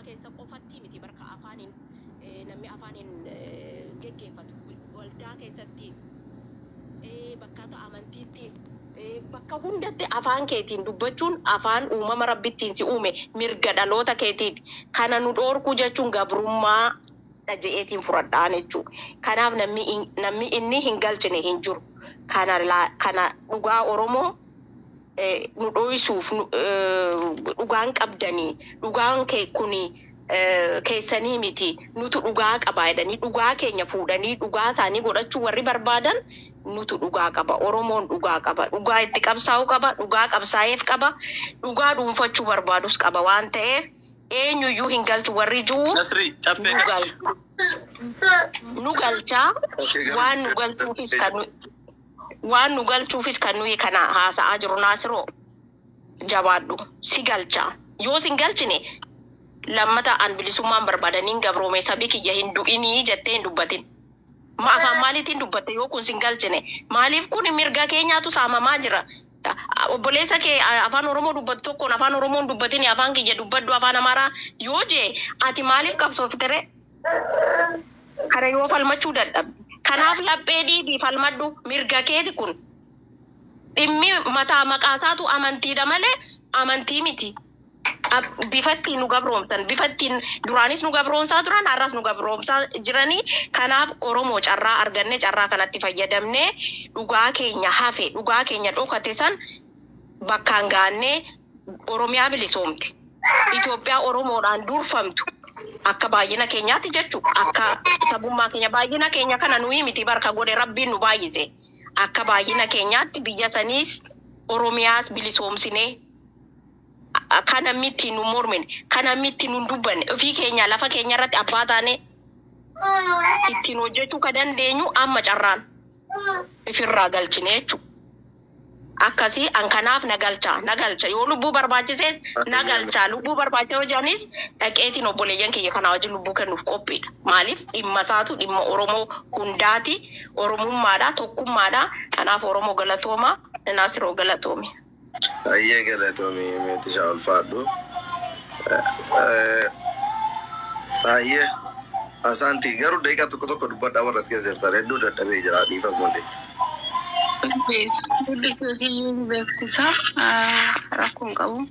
keessa qofatti miti barka afaaniin namni afaaniin geggeeffatu waldaa keessattis bakka amantiittis bakka hundatti afaan keetiin dubbachuun afaan uumama rabbittiin si uume mirga dhaloota keetiiti. Kana nu dhoorkuu jechuun gabrummaa dhajeetiin fudhadhaan jechuudha. Kanaaf namni inni hin galchine hin jiru. Kana dhugaa Oromoo nu dho'isuuf dhugaan qabdanii dhugaan kuni keessanii miti nutu dhugaa qaba jedhanii dhugaa keenya fuudhanii dhugaa isaanii godhachuu warri barbaadan nutu dhugaa qaba. Oromoon dhugaa qaba. Dhugaa itti qabsaa'uu qaba. Dhugaa qabsaa'eef qaba. Dhugaa dhuunfachuu barbaadus qaba waan ta'eef eenyuyyuu hin galchu warri juu nu galchaa waan nu galchuufis kan nuyi kana haasa'aa jiru Naasiroo jabaadhu si galchaa. Yoo sin galchine lammata an bilisummaan barbaadaniin gabroome sabii kiyya hin du'inii jettee hin dubbatin. Ma afaan maaliitiin dubbatte yoo kun sin galchine maaliif kun mirga keenyaatu saamamaa jira. Obboleessa kee afaan Oromoo dubbatu tokkoon afaan Oromoon dubbatin afaan kiyya dubbaddu afaan Amaaraa yoo jee ati maaliif qabsooftere? Kana yoo falmachuu dadhabde. Kanaaf laphee dhiibii falmadhu mirga keeti kun. Dhimmi mataa maqaasaatu amantiidha malee amantii miti. Bifattiin nu gabroomtan bifattiin duraanis nu gabroomsaa turan har'as nu gabroomsaa jiranii. Kanaaf Oromoo carraa arganne carraa kanatti fayyadamne dhugaa keenya hafe dhugaa keenya dhokate san bakkaan gaannee Oromiyaa bilisoomte. Itoophiyaa Oromoodhaan durfamtu akka baay'ina keenyaatti jechuudha. Akka sabummaa keenya baay'ina keenya kana nuyi miti barka godhe rabbiin nu baay'ise. Akka baay'ina keenyaatti biyya saniis Oromiyaas bilisoomsine. Kana miti nu mormine kana miti nu dubbanne ofii keenya lafa keenya irratti abbaa taane ittiin hojjechuu ka dandeenyu amma carraan ifirraa galchine jechuudha. Akkasii an kanaaf na galcha yoo lubbuu barbaachisees na galcha lubbuu barbaachisa hojanis dhaqeetiin obboleeyyan kiyya kana wajjin lubbuu kennuuf qophiidha. Maaliif dhimma isaatu dhimma Oromoo hundaati Oromummaadha tokkummaadha. Kanaaf Oromoo galatooma Naasiroo galatoomi. Ayyee galatoomi meeti shaawul faadhu. Ayyee asaantii garuu daqiiqaa tokko dubbadhaa warra as keessa jirtan hedduu dadhabee jira dhiifamuun. Beeksisa rakkoon qabu.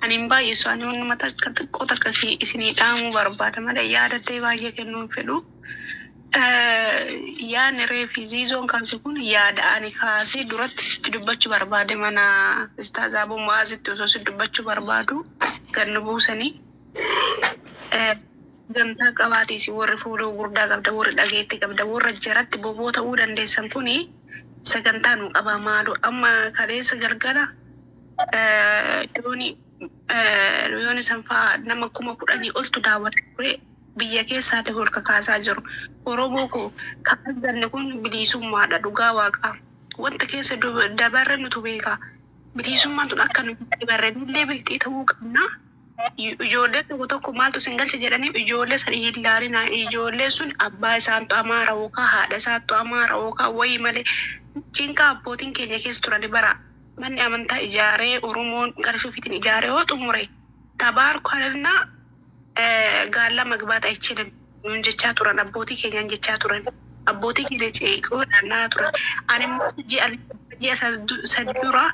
Ani hin baay'isu ani uummata akka xiqqoo akkasii isinii dhaamuu barbaada malee yaadattee baay'ee kennuu hin fedhu. Yaadni reefi ziizoon kaase kun yaada ani kaasee duratti sitti dubbachuu barbaade mana istaazaabuun waasitti osoo sitti dubbachuu barbaadu kan nu buusanii gantaa qabaatiis warri fuudhuu gurdaa qabda warri dhageetti qabda warra jaratti boboo ta'uu dandeessan kuni sagantaa nu qabaa maaloo amma kaleessa galgala yooni sanfaa nama 10,000 oltu daawwata ture biyya keessaati holka kaasaa jiru. Oromoo ko kabajjanne kun bilisummaadha dhugaa waaqaa. Wanta keessa dabarre nutu beeka. Bilisummaan tun akka nuti dabarre illee beektii ta'uu qabna. Ijoollee tokko maaltu sin galche jedhanii ijoollee sadi hin ilaalina. Ijoollee sun abbaa isaantu Amaara yookaan haadha isaantu Amaara yookaan wayii malee cinqaa abbootiin keenya keessa turan bara manni amantaa ijaaree Oromoon qarsuufiitiin ijaaree yoo xumure tabaarku halannaa gaalla magbaata ichine nun jechaa turan abbootii keenyaan jechaa turan abbootii keenya ceeqoodhaan turan ani ji'a sadura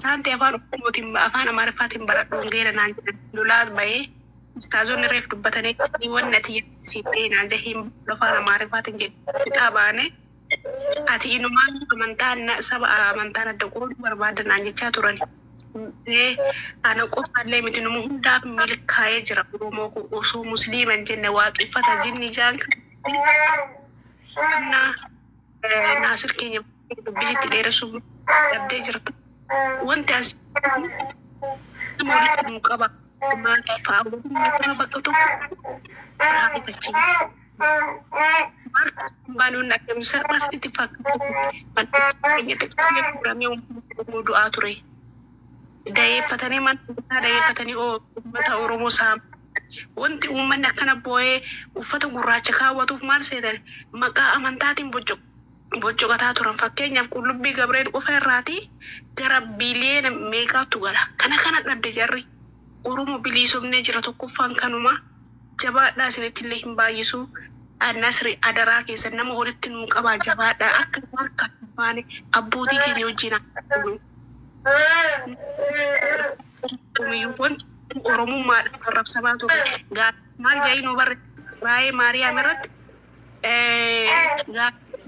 saanti afaan Oromootiin afaan Amaariffaatiin baradhuun geera naan jedhan lolaat bahee istaazonni reef dubbatanii wanni ati sittee naan jahiin afaan Amaariffaatiin jedhu fixaa baane ati inumaan amantaan saba amantaan adda qooduu barbaadan naan jechaa turan. Ana qofaallee miti numu hundaaf milkaa'ee jira Oromoo ko osoo musliiman jenne waaqeffata jinni jaan kana Naasir keenya dubbisitti dheeressuuf dhabdee jirtu. Wanti as nama walitti nu qaba maatii fa'aa bakka tokko raafachiisa. Banuun akka misarmaas itti fakkaatu keenya xiqqoo furamee du'aa ture. Dayeeffatanii mana dayeeffatanii uummata Oromoo saama. Wanti uummanni akkana boo'ee uffata gurraacha kaawwatuuf maal seetan maqaa amantaatiin boccoqataa turan. Fakkeenyaaf qullubbii Gabreel qofa irraati gara biliyeena meeqaatu gala. Kana dhabde jarri Oromoo bilisoomnee jira tokkoffaan kanuma jabaadhaa isinitti hin baay'isu. Nasri adaraa keessa nama walitti nuu qabaa jabaadhaa akka harka baane abbootii keenya wajjin oromummaadhaan arrabsamaa ture. Maal jaayii nu barre waa'ee Maariyaam irratti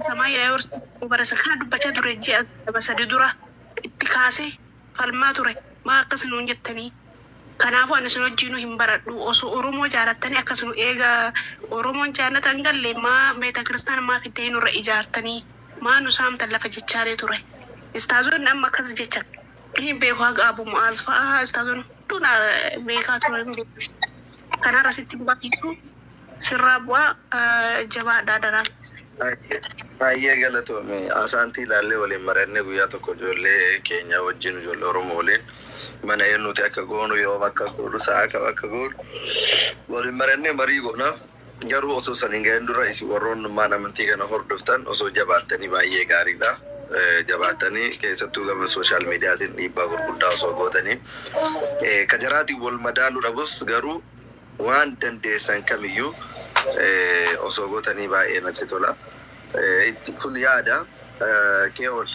samaa yeroo barreessa kana dubbachaa ture ji'a sadi dura itti kaasee falmaa ture. Maa akkas nuun jettanii kanaafuu ani isin wajjin hin baradhu osoo Oromoo jaalattanii akkasuma eega Oromoon jaalatan galle maa meeta kiristaana maa fiddee nurra ijaartanii maa nu saamtan lafa jechaalee ture. Istaazoon amma akkas jechan hin beeku haga abu maal fa'aa istaazoon tuna beekaa ture hin beeku. Kanarra sitti baay'isu sirraa bu'aa jabaadhaa daraa. Baay'ee galatoome asaantii ilaallee waliin marannee guyyaa tokko ijoollee keenya wajjin ijoollee Oromoo waliin mana eenyuti akka goonu yoo bakka godhu sa'a akka bakka godhu waliin marannee marii goona. Garuu osoo saniin ga'een dura isin warroonnummaan amantii kana hordoftan osoo jabaattanii baay'ee gaariidha. Jabaattanii keessattuu gama sooshaal miidiyaatiin dhiibbaa gurguddaa osoo gootanii kajaraatiin wal madaaluu dhabus garuu waan dandeessan kamiyyuu osoo gootanii baay'ee natti tola. Kun yaada kee ol.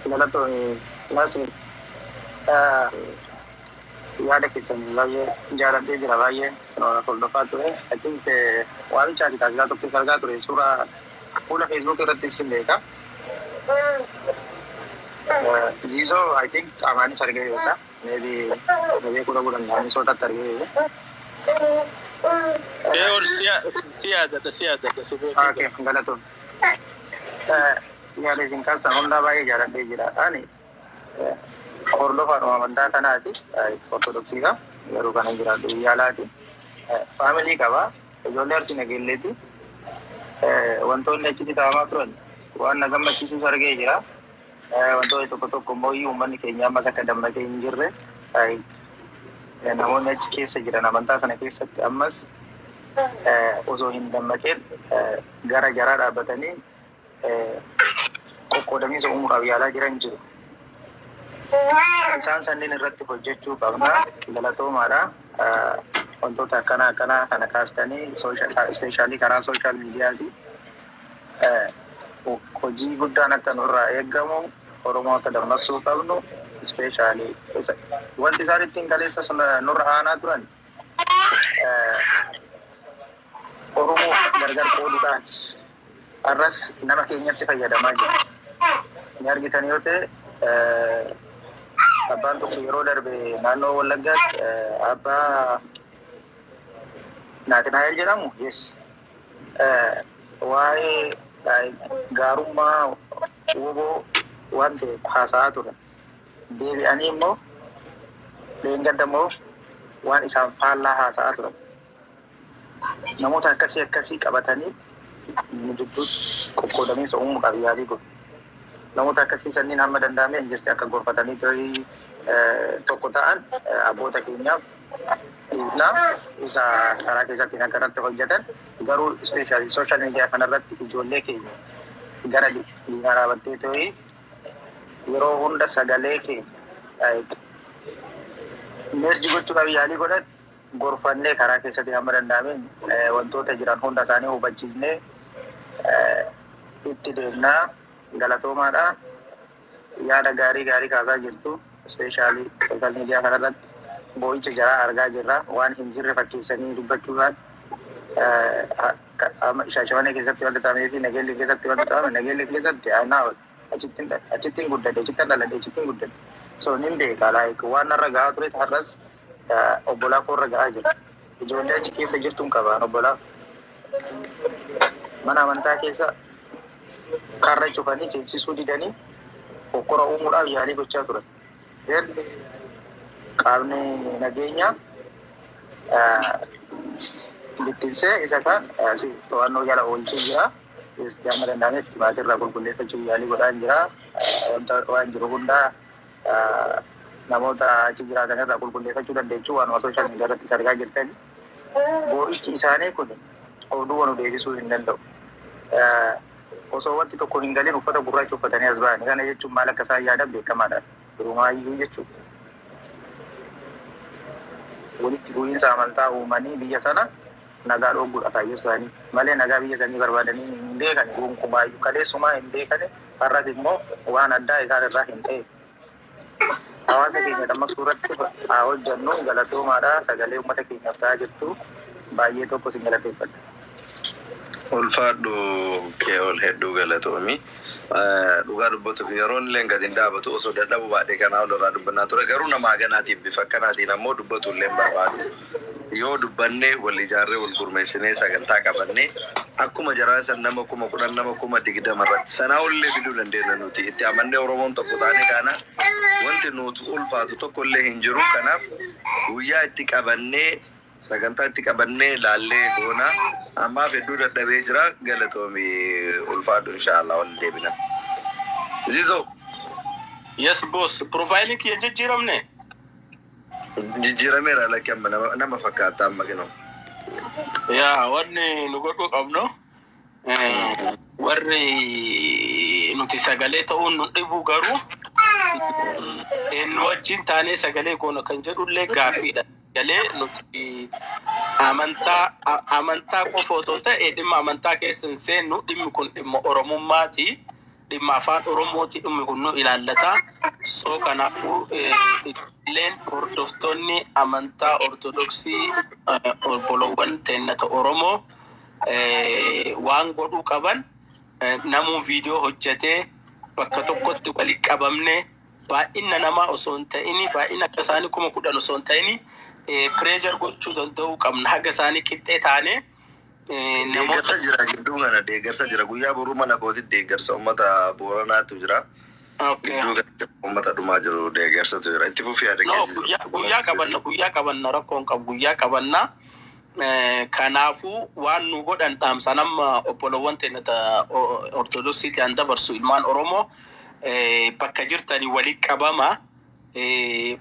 Galatoon Nasri yaada keessan baay'ee jaaladhee jira baay'ee hordofaa ture. I think waan chaati taasisaa tokko argaa ture suuraa fuula Facebook irratti isin beeka. Zizo I think amaanis argee beeka. Maybe kudha kudhan sootatti argee beeka. Okay, galatoon. Yaada isin kaastan hundaa baay'ee jaaladhee jira. Ani hordofaadhuma amantaa kanaati. Ortodoksiidha. Garuu kana jiraadhu biyyaalaati. Faamilii qaba. Ijoollee Arsii Nageelleeti. Wantoonni achitti ta'amaa turan waan na gammachiisus argee jira. Wantoonni tokko tokko immoo uummanni keenya ammas akka dammaqee hin jirre namoonni achi keessa jiran amantaa sana keessatti ammas osoo hin dammaqeen gara jaraa dhaabbatanii qoqqoodamiinsa uumuudhaaf yaalaa jiran jiru. Isaan sanniin irratti hojjechuu qabna. Galatoomaadha. Wantoota akkana kana kaastanii ispeeshaalii karaa sooshaal miidiyaati. Hojii guddaan akka nurraa eeggamu Oromoo akka dammaqsuu qabnu ispeeshaalii wanti isaan ittiin kaleessa nurra aanaa turan Oromoo gargar qooduudhaan har'as nama keenyatti fayyadamaa jira. Ni argitan yoo ta'e abbaan tokko yeroo darbe naannoo Wallaggaatti abbaa Naatinaayil jedhamu yes waa'ee gaarummaa woboo waan ta'e haasa'aa turan. Deebi'anii immoo leengadda immoo waan isaan faallaa haasa'aa turan. Namoota akkasii qabatanii gidduutti qoqqoodamiinsa uumuudhaaf yaalii godhu. Namoota akkasii sanniin hamma danda'ame injiste akka gorfatanii tokko ta'an abboota keenyaaf isa karaa keessatti akka irratti hojjetan garuu ispeeshaalii sooshaal miidiyaa kanarratti ijoollee keenya gara diinaa dhaabattee yeroo hunda sagalee keenya meerji gochuudhaaf yaalii godhan gorfannee karaa keessatti hamma danda'ameen wantoota jiran hunda isaanii hubachiisnee itti deemnaa. Galatoomaadha. Yaada gaarii kaasaa jirtu ispeeshaalii sooshaal miidiyaa kanarratti boo'icha jaraa argaa jirra. Waan hin jirre fakkeessanii dubbachuudhaan Shaashamannee keessatti wanta ta'amee fi Nageellee keessatti wanta ta'ame Nageellee keessatti achittiin guddate achittiin dhaladhe achittiin guddate. So nin beeka waan narra gahaa ture har'as obbolaa koorra gahaa jira. Ijoollee achi keessa jirtuun qabaan obbolaa mana amantaa keessa karra cufanii seensisuu didanii hokkora uumuudhaaf yaalii gochaa turan. Qaamni nageenyaa bittinsee isa kan to'annoo jala oolchee jira. Amma danda'ametti maatirraa qulqulleeffachuuf yaalii godhaan jira. Waan jiru hundaa namoota achi jiraatan irraa qulqulleeffachuu dandeechuu waanuma sooshaal miidiyaa irratti argaa jirtan. Boo'ichi isaanii kun oduu nu deebisuu hin danda'u. Osoo wanti tokko hin galin uffata gurraacha uffatanii as ba'an. Kana jechuun maal akka isaan yaadan beekamaadha. Firumaayyuu jechuudha. walitti bu'iinsa amantaa uumanii biyya sana nagaa dhoowwuudha kaayyoo isaanii malee nagaa biyya isaanii barbaadanii hin beekan gonkumaayyuu kaleessumaa hin beekane har'as immoo waan addaa isaan irraa hin ta'e. Hawaasa keenya dammaqsuu irratti haa hojjennu galatoomaadha sagalee uummata keenyaaf ta'aa jirtu baay'ee tokko sin galateeffadha. Ulfaadhu kee ol hedduu galatoomi. Dhugaa dubbatuuf yeroon illee gadi hin dhaabatu osoo dadhabu baadhee kanaa ol irraa dubbannaa ture garuu nama ganaatiif bifa akkanaatiin ammoo dubbatu illee hin barbaadu. Yoo dubbannee wal ijaarree wal gurmeessinee sagantaa qabannee akkuma jaraa san nama 10,000 nama 20,000 irratti sanaa ollee fiduu dandeenya nuti itti amannee Oromoon tokko taane kana wanti nuti ulfaatu tokko illee hin jiru. Kanaaf guyyaa itti qabannee sagantaa itti qabannee laallee goona ammaaf hedduu dadhabee jira galatoomi ulfaadhu inshallah wal deebina. Zizo. Yes boss, profiling kiyya jijjiiramne. Jijjiirameera lakki amma nama fakkaata amma kino. Yaa warri nu godhuu qabnu warri nuti sagalee ta'uun nu dhibu garuu nu wajjin taanee sagalee goona kan jedhullee gaaffiidha. Galee nuti amantaa qofa osoo ta'e dhimma amantaa keessa hin seennu dhimmi kun dhimma Oromummaati. Dhimma afaan Oromooti dhimmi kun nu ilaallata. So kanaafuu illeen hordoftoonni amantaa Ortodoksii obbolowwan teennata Oromoo waan godhuu qaban namuu viidiyoo hojjetee bakka tokkotti walitti qabamne baay'ina namaa osoo hin ta'ini baay'ina akka isaanii 10,000 osoo hin ta'ini pressure gochuu danda'uu qabna haga isaanii qixxee taane. Deeggarsa jira gidduu kana deeggarsa jira guyyaa boruu mana kootitti deeggarsa uummata Booranaatu jira. Uummata dhumaa jiru deeggarsatu jira itti fufii yaada guyyaa qabanna rakkoon qabu guyyaa qabanna. Kanaafuu waan nu godhan dhaamsan amma obbolowwan teennata Ortodoksiitti an dabarsu ilmaan Oromoo bakka jirtanii walitti qabama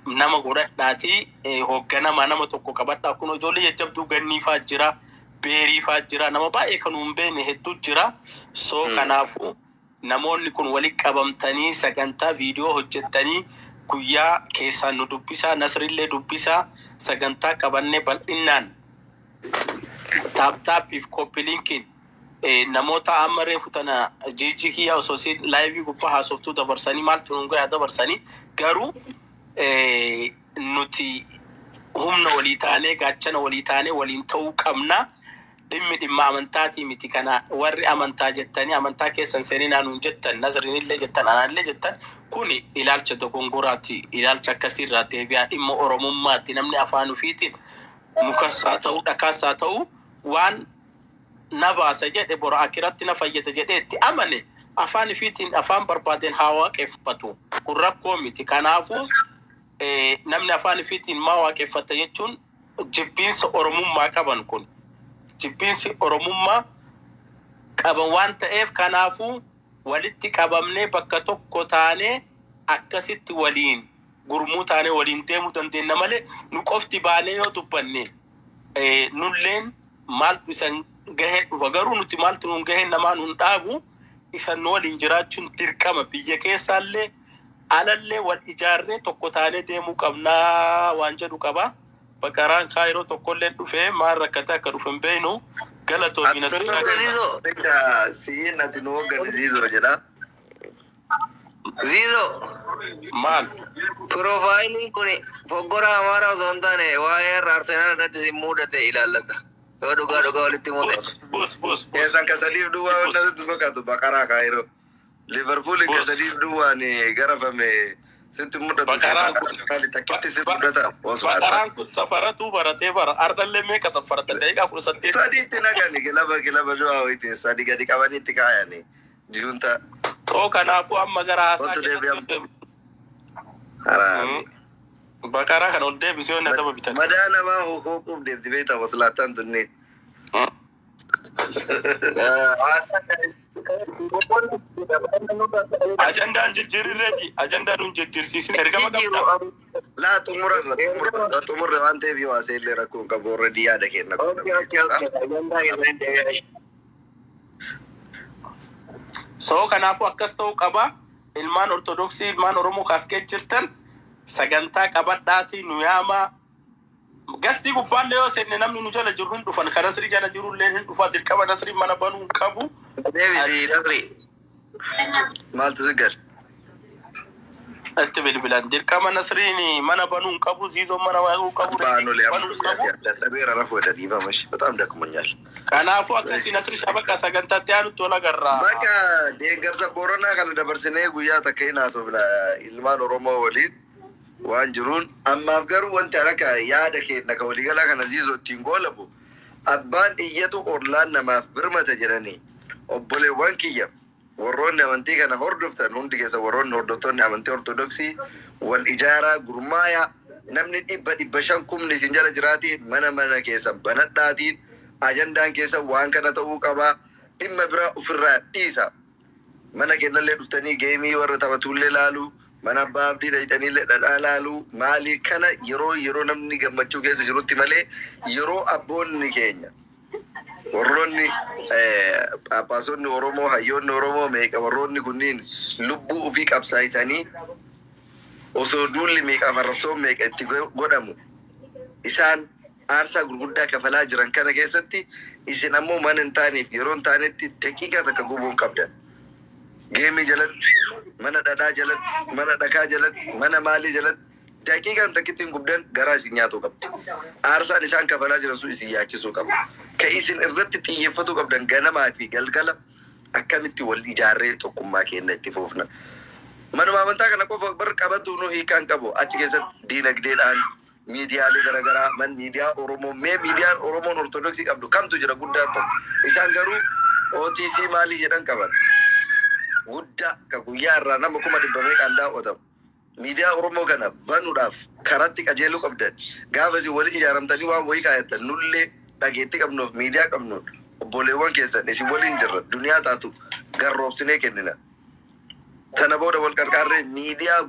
nama godhadhaati hoogganama nama tokko qabadhaa kun ijoollee jajjabduu ganniifaa jira. Beeriifaa jira nama baay'ee kan hin beekne hedduu jira. So kanaafuu namoonni kun walitti qabamtanii sagantaa viidiyoo hojjettanii guyyaa keessaan nu dubbisaa Nasrillee dubbisaa sagantaa qabannee bal'inaan taaptaappiif koppiliinkiin namoota amma reefu tana jijjiikiyyaa osoo si laayivii gubbaa haasoftuu dabarsanii maaltu nungaa dabarsanii garuu nuti humna walii taanee gaachana walii taanee waliin ta'uu qabna. Dhimma amantaatii miti kana warri amantaa jettanii amantaa keessan seeninaa nuun jettan Nasrinillee jettan anallee jettan kuni ilaalcha dogongoraati ilaalcha akkasiirraa deebi'aa dhimma Oromummaatti namni afaan ofiitiin mukassaa ta'uu dhakaasaa ta'uu waan na baasa jedhe bora akiratti na fayyada jedhee itti amane afaan ofiitiin afaan barbaadeen haa waaqeffatu kun rakkoo miti. Kanaafuu namni afaan ofiitiin maa waaqeffata jechuun jibbiinsa Oromummaa qaban kun jibbiinsi Oromummaa qaban waan ta'eef kanaafuu walitti qabamnee bakka tokko taanee akkasitti waliin gurmuu taanee waliin deemuu dandeenya malee nu qofti baanee yoo dubbanne nulleen maaltu isan gahee dhufa garuu nuti maaltu nun gahee namaa nun dhaabu isan waliin jiraachuun dirqama biyya keessaallee alallee wal ijaarree tokko taanee deemuu qabnaa waan jedhu qaba. Bakaraan Kaayiroo tokkollee dhufee maal rakkata akka dhufen beenu galatoomi Zizo siin ati nu hoggani Zizo jedha. Zizo maal profiling kun foggora amara osoo hin taane waa'ee Arsenal irratti mudate ilaallata. Yoo dhugaa walitti mudate. Bos. Keessan kasadiif duwwaa wannatti fakkaatu Bakaraa Kaayiroo. Liverpool kasadiif duwwaan garafame. Sinti mudatu Bakaraan kun safaratu baratee bara ardallee meeqa safarata daqiiqaa 18 sadiitti naqani kilaba du'aa wayitiin sadii gadi qabanii itti kaayanii jiruunta. Kanaafuu amma gara haasaa haraami. Bakaraa kan ol deebisee onna tapha bitan. Madaa namaa hooquuf deemti beektaa waslaataan tunni. Ajandaan jijjiirreeti ajandaan nun jijjiirsiisin ergama qabda. Laa xumurre waan ta'eef yoo aseellee rakkoon qabu already yaada kenna. So kanaafuu akkas ta'uu qaba ilmaan Ortodoksii ilmaan Oromoo kaskee jirtan sagantaa qabadhaatii nu yaamaa Gasti gubbaallee yoo seenne namni nu jala jiru hin dhufan kan Nasrii jala jiru illee hin dhufa dirqama Nasrii mana banuu qabu. Deebisi Nasri. Maaltu si gal? Itti bilbilan dirqama Nasriin mana banuu qabu ziizoo mana banuu qabu. Baanolee amma dadhabeera rafuu edda dhiifamash በጣም ደክሞኛል. Kanaafuu akkasii Nasri shabaqa sagantaatti aanutti ol agarra. Bakka deeggarsa Booranaa kana dabarsinee guyyaa takka hin haasofna ilmaan Oromoo waliin waan jiruun ammaaf garuu wanti haraka yaada keenya ka waliigalaa kana ziizoo ittiin goolabu abbaan iyyatu orlaan namaaf birmata jedhanii obboleewwan kiyya warroonni amantii kana hordoftan hundi keessa warroonni hordoftoonni amantii ortodoksii wal ijaaraa gurmaaya namni 500,000 isin jala jiraati mana keessa banadhaatiin ajandaan keessa waan kana ta'uu qaba dhimma biraa ofirraa dhiisa mana kennallee dhuftanii geemii warra taphatullee laalu mana abbaa abdii dhayxaniillee dhadhaa laalu maalii kana yeroo namni gammachuu keessa jirutti malee yeroo abboonni keenya warroonni phaaphaasonni Oromoo hayyoonni Oromoo meeqa warroonni kunniin lubbuu ofii qabsaa'isanii osoo duulli meeqaaf arrabsoon meeqa itti godhamu isaan aarsaa gurguddaa kafalaa jiran kana keessatti isin ammoo mana hin taaneef yeroo hin taanetti daqiiqaa takka gubuun qabdan. Geemii jalatti, mana dhadhaa jalatti, mana dhakaa jalatti, mana maalii jalatti daqiiqaan takkittiin gubdan garaa isin nyaatuu qabdi. Aarsaan isaan kafalaa jiran sun isin yaachisuu qabu. Ka isin irratti xiyyeeffatuu qabdan ganamaa fi galgala akkamitti wal ijaarree tokkummaa keenya itti fuufna. Manuma amantaa kana qofa bar qabatu nu hiikaan qabu achi keessatti diinagdeedhaan miidiyaalee garaagaraa man miidiyaa Oromoo mee miidiyaan Oromoon ortodoksii qabdu kamtu jira guddaa ta'u isaan garuu OTC maalii jedhan qaban guddaa ka guyyaa irraa nama 100 daawwatamu miidiyaa Oromoo kana banuudhaaf karatti qajeeluu qabdan gaafa isin wali ijaaramtanii waan wayii kaayattan nullee dhageetti qabnuuf miidiyaa qabnuun obboleewwan keessan isin waliin jirra duniyaa taatu garroobsinee kennina tana booda wal qarqaarree miidiyaa